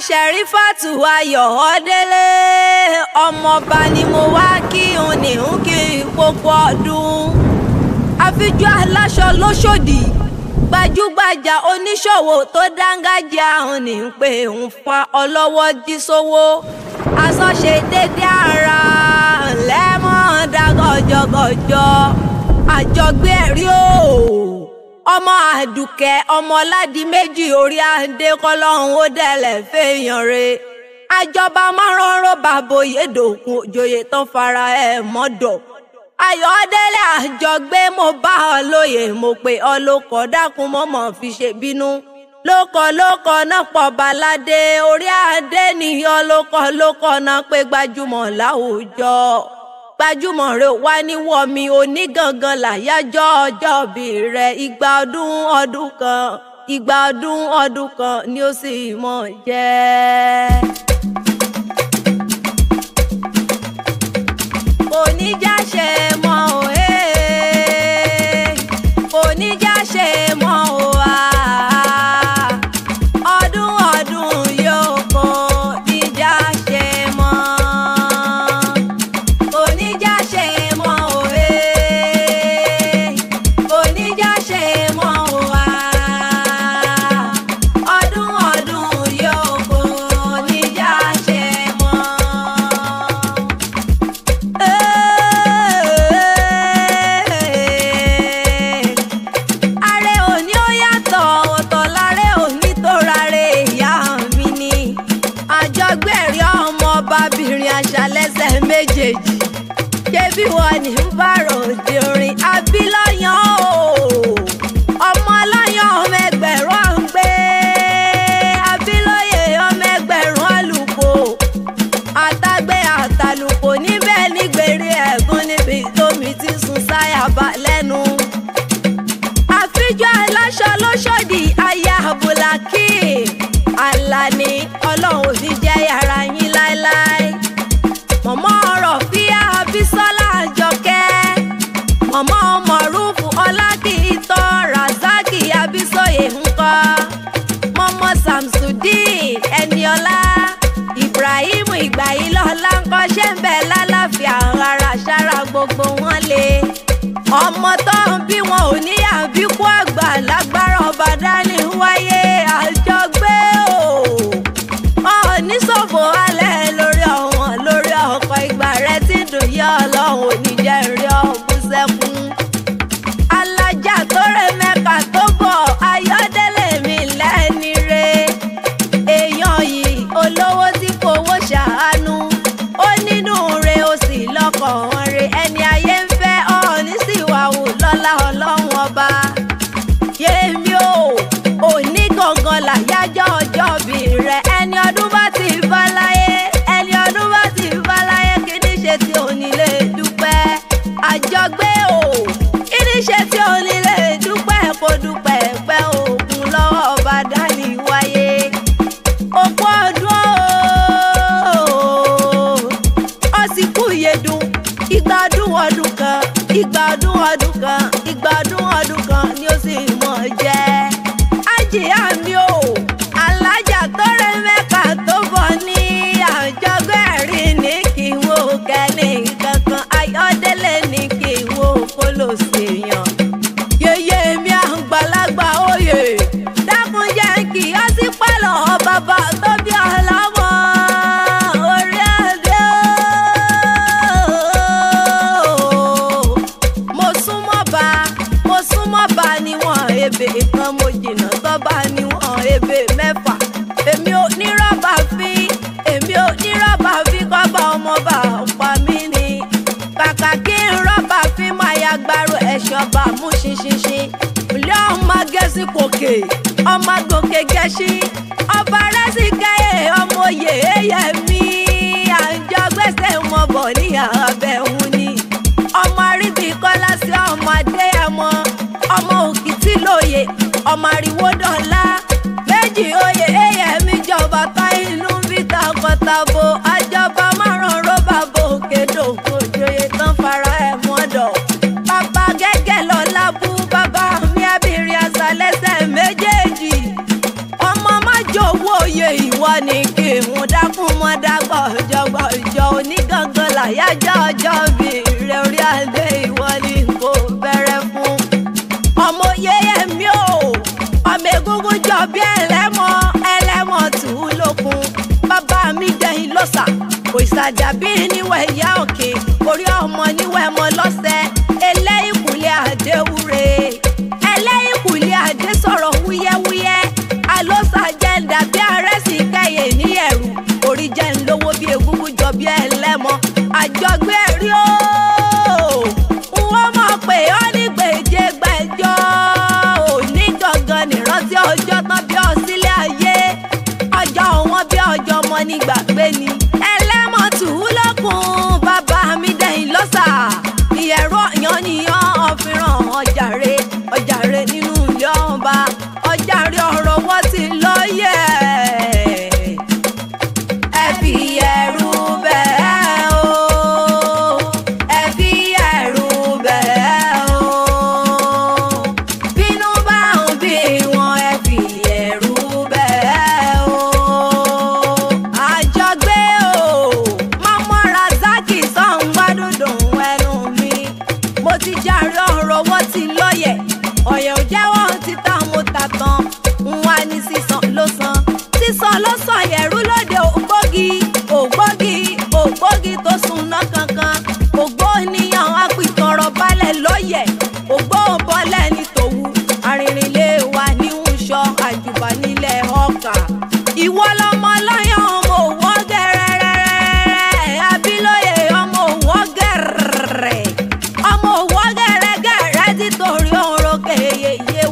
Ṣẹ̀rífátù Ayọ̀ọ́délé ọmọọba ni mo wá kí n ní ń kí gbogbo ọdún. Àfijú aláṣọ lóṣòdì gbajúgbajà oníṣòwò tó dángájíá ń ní ń pè ń fa ọlọ́wọ́ jí sówó. Aṣọ́ṣe dédé ara lẹ́mọ̀ dá gọ̀jọ̀gọ̀jọ̀ àjọgbé ẹ̀rí o. Ọmọ Àdùkẹ́ ọmọ Ládì méjì orí adé kọ́lọ́hún ó dẹ̀lẹ̀ fèèyàn re. Àjọba márùn-ún bàbòyè dòkun òjòyè tán fara ẹ̀ mọ́dọ̀. Ayọ̀ọ́délé àjọgbé mo bá ọ lóye mo pé ọ lóko dákun mọ́mọ́ fi ṣe bínú. Lóko náà pọ̀ baládé orí adé nìyọ lóko náà pé gbajúmọ̀ láwùjọ. Gbajúmọ̀ rẹ̀ wá ní wọ̀mí onígangan làyájọ́ ọjọ́bí rẹ̀ igba ọdún kan ni ó sì mọ̀ jẹ́. Kò ní já ṣe mọ́ o kò ní já ṣe mọ́ o ọdún yóò kò ní já ṣe mọ́. Kò ní já ṣe mọ́ o kò ní já ṣe mọ́ o ọdún yóò kò ní já ṣe mọ́. Ààrẹ òní ó yàtọ̀ ọ̀tọ̀ láre òní tó rárẹ̀ ìyá mi ni. Àjọgbẹ̀rí ọmọbabìnrin àṣàlẹ́sẹ̀ méjèèjì ṣé bí wọ́n ní ń bàrọ̀ òde orin abilọ́yàn o. Ọmọ ọlọ́yàn ọmọ ẹgbẹ̀rún à ń gbé abilóye ọmọ ẹgbẹ̀rún àlùkò àtàgbé àtàlùkò níbẹ̀ nígbèrè ẹ̀gún níbi tómi ti sùn sáyàbá lẹ́nu. Àfijú aláṣọ lóṣòdì aya Bùlákì Àlàní ọlọ́run ò ní jẹ́ yàrá yín láéláé. Mọ̀mọ́ ọ̀rọ̀ fíyà Bísọ́lá Àjọkẹ́ mọ̀mọ́ Mọ̀rúfù Ọlákìítọ́ Razaki Abísóyè ńkọ́ mọ̀mọ́ Samsudeen Ẹniọlá Ibrahim Ìgbàyílọ́lá ńkọ́ ṣé ń bẹ lálàáfíà ara ṣára gbogbo wọn lé. Ọmọ tó ń bí wọn ò níyà bí kú àgbà lágbára ọba dání wáyé àjọgbé o. Ọ̀ọ́ni ṣòfò alẹ́ lórí ọ̀wọ́n lórí ọkọ̀ ìgbà rẹ tí dùn yọ ọlọ́run ò ní jẹ́ rí ọ̀bùn sẹ́kún. Alájà tó rẹ̀ Mẹ́kà tó bọ̀ Ayọ̀délé mi lẹ́ni re. Èèyàn yìí olówó tí fowó ṣàánú ó nínú re ó sì lọ́kàn re ẹni ayé ń fẹ́ Ọ̀ọ́ni sì wà wò lọ́lá ọlọ́run ọba. Yémi o òní gangan làyájọ́ ọjọ́bí rẹ̀ ẹni ọdún bá ti bá láyé kí ní ṣe tí ò ní lè dúpẹ́. Àjọgbé o kí ní ṣe tí ò ní lè dúpẹ́ kó dúpẹ́ pẹ́ òkun lọ́wọ́ ọba dání wáyé. Òkú ọdún o ó sì kú yedun igba ọdún kan ni ó sì mọ̀ jẹ́. Àjíyá mi o alájà tó rẹ̀ Mẹ́kà tó bọ̀ ní àjọgbẹ̀rí ní kí n wo kẹ́ni kankan Ayọ̀délé ní kí n wo kó ló ṣèyàn. Yèyé mi àgbàlagbà oyè dákun jẹ́ kí ọ sí pálọ̀ bàbá tó bí ọlọ́mọ orí adé o. Mo súnmọ́ bá níwọ̀n ebè kan mo jìnnà tó bá níwọ̀n ebè mẹ́fà. Èmi ò ní rọ́bà fi kọ́bà ọmọ bá pa mí ni. Kàkà kí n rọ́bà fi máa ya gbárò ẹ̀ṣọ́ bá mú ṣinṣinṣin. Ilé ọmọ gẹ̀ẹ́sì kòkè ọmọ gòkè gẹ̀ẹ́sì ọba rẹ̀ sì kẹ́yẹ ọmọ oyè ẹ̀yẹ mi. Àjọgbẹ́sẹ̀ mọ̀ bọ̀ ní àbẹ̀wò ni. Ọmọ àríbí kọ́lá sí ọmọ adéyẹmọ ọmọ òkìtì lóye ọmọ àríwó dọ̀la méjì oyè ẹ̀yẹ mi jọba tá ìlú ń bí takọtabo. Àjọba márùn-ún bàbá òkè dòkò joyè tán fara ẹ̀ mọ́dọ̀. Bàbá gẹ́gẹ́ lọ lábú bàbá mi abirin àṣàlẹ́sẹ̀ méjèèjì ọmọ má jọ̀wọ́ oyè ìwọ. ìwọ ni kí n dákun mọ́ dágbọ́ jọgbọ́jọ onígangan làyájọ́ ọjọ́ bí rẹ̀ orí adé ìwọ ni kò bẹ̀rẹ̀ fún. ọmọ Yéyẹmí o ọmọ Egúngún jọ bí ẹlẹ́mọ̀ tù ú lókun bàbá mi jẹ́yìn lọ́sà kò ìsàjàbí níwẹ̀ ìyá òkè orí ọmọ níwẹ̀ mọ́ lọ́sẹ̀ ẹlẹ́yìnkùlé àdéwúre ẹlẹ́yìnkùlé àdé sọ̀rọ̀ wúyẹ́wúyẹ́ alóṣà jẹ́ ń dàbí arẹ́sì kẹyẹ ní ẹ̀rù orí jẹ́ ń lówó bí Egúngún jọ bí ẹlẹ́mọ àjọgbé rí o wọ́n mọ̀ pé ó ní gbèjé gbẹjọ́ òní gangan nìrántí ọjọ́ tán bí ọ sílé ayé ọjọ́ wọn bí ọjọ́ ọmọ nígbàgbé ni ẹlẹ́mọ̀ tù ú lókun bàbá mi dẹ̀yìn lọ́sà ìyẹ̀rọ yànnìyàn ọ̀fìràn ọjàre nínú ilé ọba ọjàre ọ̀rọ̀ wọ́n ti lọ́yẹ̀ ẹ fi ẹ̀rù bẹ́ẹ̀ o ẹ fi ẹ̀rù bẹ́ẹ̀ o bínú bá ń bí wọn ẹ fi ẹ̀rù bẹ́ẹ̀ o àjọgbé o mọ́mọ́ Razaki Sangbadudun ẹnu mi mo ti jàre ọ̀rọ̀ wọ́n ti lọ́yẹ̀ ọ̀yẹ̀ ò jẹ́wọ́ títà mo tà tán ń wá ní sísan ló san yẹ̀rú lóde ògbógi tó sunná kankan ògbóníyàn apìtànrọ̀ balẹ̀ lọ́yẹ̀ ògbóǹbọ̀lẹ̀ ní tòwú arìnrìnlé wa ní ń sọ àjùbà nílẹ̀ ọkà ìwọ lọmọ lọ́yàn ọmọ òwò gẹ̀rẹ̀rẹ̀ abilóye ọmọ òwò gẹ̀rẹ̀gẹ̀rẹ̀ títorí òǹrọ̀kẹ̀ yeye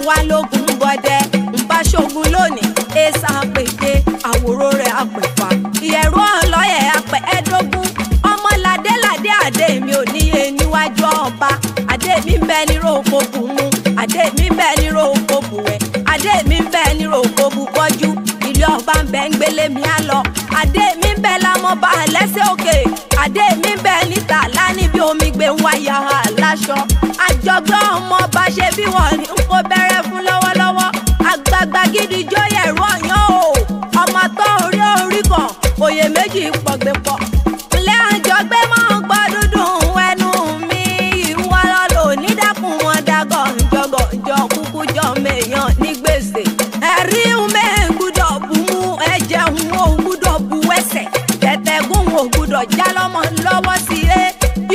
wa lógun bọ́dẹ ṣogun lónìí èsà àpèké àwòrán rẹ̀ àpèfà ìyẹ̀rú ọlọ́yẹ̀ àpẹ ẹ̀ẹ́dógún ọmọ ládéládé àdé mi ò níye níwájú ọba àdé mi ń bẹ nírò oko bù mú àdé mi ń bẹ nírò oko bù wẹ̀ àdé mi ń bẹ nírò oko bù bọ́jú ilé ọba ń bẹ ń gbélé mi á lọ àdé mi ń bẹ lámọ́ba lẹ́sẹ̀ òkè àdé mi ń bẹ níta láni bí omi gbé ń wáyà láṣọ àjọgbọ́n ọmọ ọba ṣe bí wọ́n ní kó bẹ̀rẹ̀ fún lọ́wọ́lọ́wọ́ àgbààgbà gidi jóyè ẹ̀rọ ọ̀yàn o ọmọ tó orí kan òye méjì pọ̀gbẹ́pọ̀ ilé àjọgbé máa ń gbọ́ dúdùn ẹnu mi ìwọ lọ́lọ́ onídàkùn wọn dàgọ̀ jọgọ̀jọ kúkú jọ mẹ́yàn ní gbèsè ẹ̀rí mẹ́ gbúdọ̀ bù mú ẹ̀jẹ̀ ń wò gbúdọ̀ bu ẹsẹ̀ tẹ̀tẹ̀gùn wò gbúdọ̀ já lọ́mọ lọ́wọ́ sí i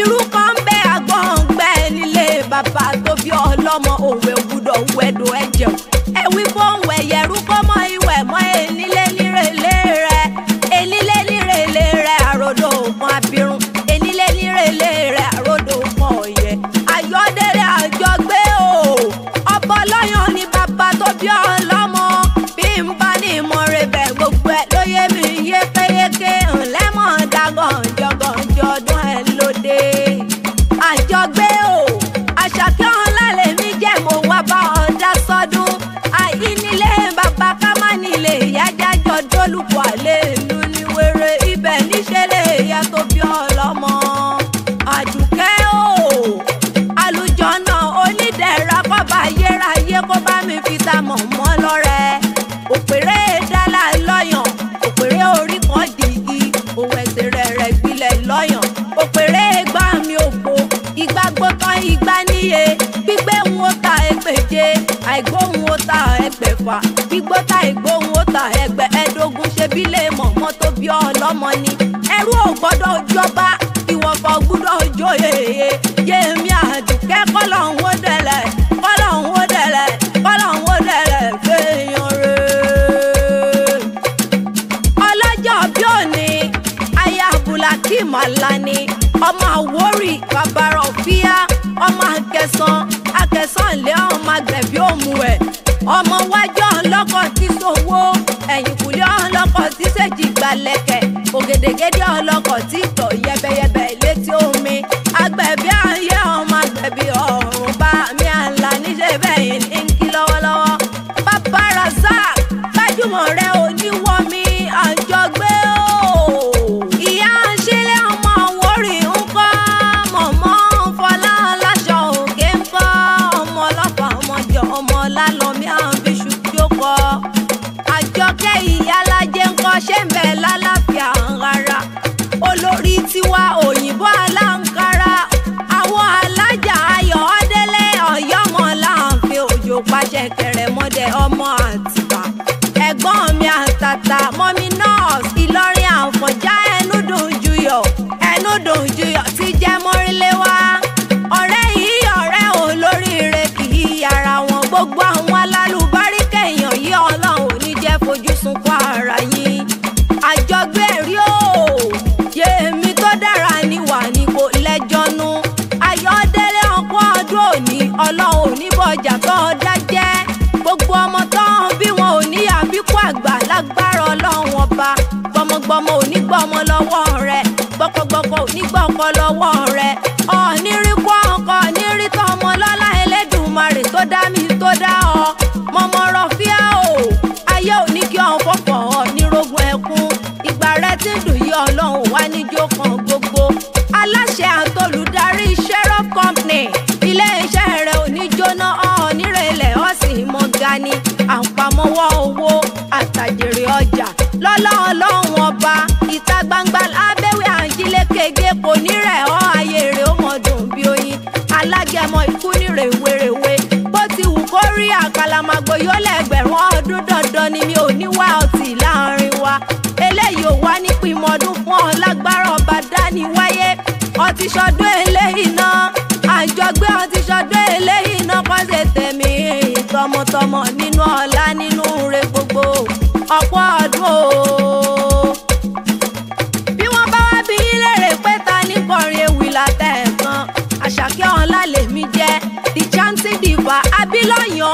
irú kan bẹ́ àgbọ̀n gbẹ́ nílé bàbá tó bí ọlọ́mọ òwe gbúdọ̀ wẹ̀dọ̀ ẹ̀jẹ̀ ẹ̀wí fóun ẹ̀yẹ̀rú kọ́mọ ìwẹ̀ mọ́ enílé nírèlé rẹ̀ àròdò òkun abirùn enílé nírèlé rẹ̀ àròdò òkun ọ̀yẹ́ ayọ́dẹ̀rẹ̀ àjọgbé o ọbọ̀ lọ́yàn ni bàbá tó bí ọlọ́mọ bí n bá ní ìmọ̀ rẹ̀ bẹ̀ gbogbo ẹ̀ ló yé mi yékéyéké ńlẹ́mọ̀ dàgànjọ̀gànjọ̀ ọdún ẹ̀ lóde àjọgbé o àṣàkẹ́ ọ̀la lèmi jẹ́ mo wá bá ọ̀dà sọ́dún nílé bàbá ká má nílé ìyájájọ dólùkọ àlè ìlú níwèrè ibẹ̀ níṣẹ́lẹ̀ ìyá tó bí ọlọ́mọ àdùkẹ́ o àlùjọ̀nà onídẹ̀ra kọ́ba ayérayé kó bá mi fi ta mọ̀mọ́ lọ́rẹ́ òpèrè dálà lọ́yàn òpèrè orí kan dìgí òwò ẹsẹ̀ rẹ̀ gbilẹ̀ lọ́yàn òpèrè gbá mi ògbó ìgbàgbọ́ tán ìgbà níye gbígbé ń wo ta ẹgbẹ̀je àìgbóhùn ó ta ẹgbẹ̀fà gbígbó ta ìgbóhùn ó ta ẹgbẹ̀ẹ́dógún ṣe bí lè mọ̀mọ́ tó bí ọlọ́mọ ni ẹrú ò gbọ́dọ̀ jọba ìwọ̀fọ̀ gbọ́dọ̀ jóyè yémi àdùkẹ́ kọ́lọ́hún ó dẹ̀lẹ̀ fẹ́yàn rẹ̀ ọlọ́jọ́ bí òní aya Abdulaki Malani ọmọ Àwórì bàbá Rọ̀fíà ọmọ akẹsàn lé ọmọ agbẹ̀bí òmù ẹ̀ ọmọ wájọ́ ọlọ́kọ̀ tí sowó ẹ̀yìnkùlé ọlọ́kọ̀ tí ṣèjì gbalẹ̀kẹ̀ ògèdègèdè ọlọ́kọ̀ tí tọ̀ yẹbẹyẹbẹ létí omi agbẹ̀bí ayé ọmọ agbẹ̀bí ọ̀run bá mi àlà níṣẹ́ bẹ́ẹ̀ ní kí lọ́wọ́lọ́wọ́ bàbá Razak gbajúmọ̀ rẹ̀ oníwọ́ mi àjọgbé o ìyá ṣílẹ̀ ọmọ Àwórì ń kọ́ mọ̀mọ́ fọlá láṣọ òkè ń kọ́ ọmọ ọlọ́pàá ọmọjọ ọmọ lálọ́mí àbíṣú jókòó àjọkẹ́ ìyá gbọmọgbọmọ ò ní gbọmọ lọ́wọ́ rẹ gbọkọgbọkọ ò ní gbọkọ lọ́wọ́ rẹ ọ̀ọ́ni rí kó ọkọ ní rí tọmọ lọ́lá Elédùmarè tó dá mi tó dá ọ mọmọrọ fíà o ayé ò ní kí ọ fọfọ ọ nírógun ẹkún ìgbà rẹ ti ń dùn yí Ọlọ́run wá níjó kan gbogbo aláṣẹ àtolùdarí Sheriff Company ilé-iṣẹ́ rẹ̀ ò ní jóná ọ̀ọ́nírẹ̀lẹ̀ ọ̀sìn mọ́gání àpamọ́wọ́ owó àtàjèrè ọjà lọ́lá Ọlọ́run ọba ìta gbangba lábẹ́wé àjílékege kò ní rẹ̀ ọ́ ayé rẹ̀ ó mọ̀ dùn bí oyin alágẹmọ ikú ní rèwerèwe bó ti wù kó rí àkàlàmàgbò yóò lẹ́gbẹ̀rún ọdún dandan ni mi ò ní wá ọtí láàrin wa eléyìí ò wá ní pímọdún fún ọ lágbára ọba dání wáyé ọtí ṣọdún eléyìí náà àjọgbé ọtí ṣọdún eléyìí náà kọ́ ṣe tẹ̀mí tọmọtọmọ nínú ọlá nínú re gbogbo ọ̀pọ̀ ọdún o. bí wọ́n bá wá bí yín lérè pé ta ní kọrin ewì látẹ̀ẹ̀kan Àṣàkẹ́ ọ̀la lèmi jẹ́ the chanting diva abilọ́yàn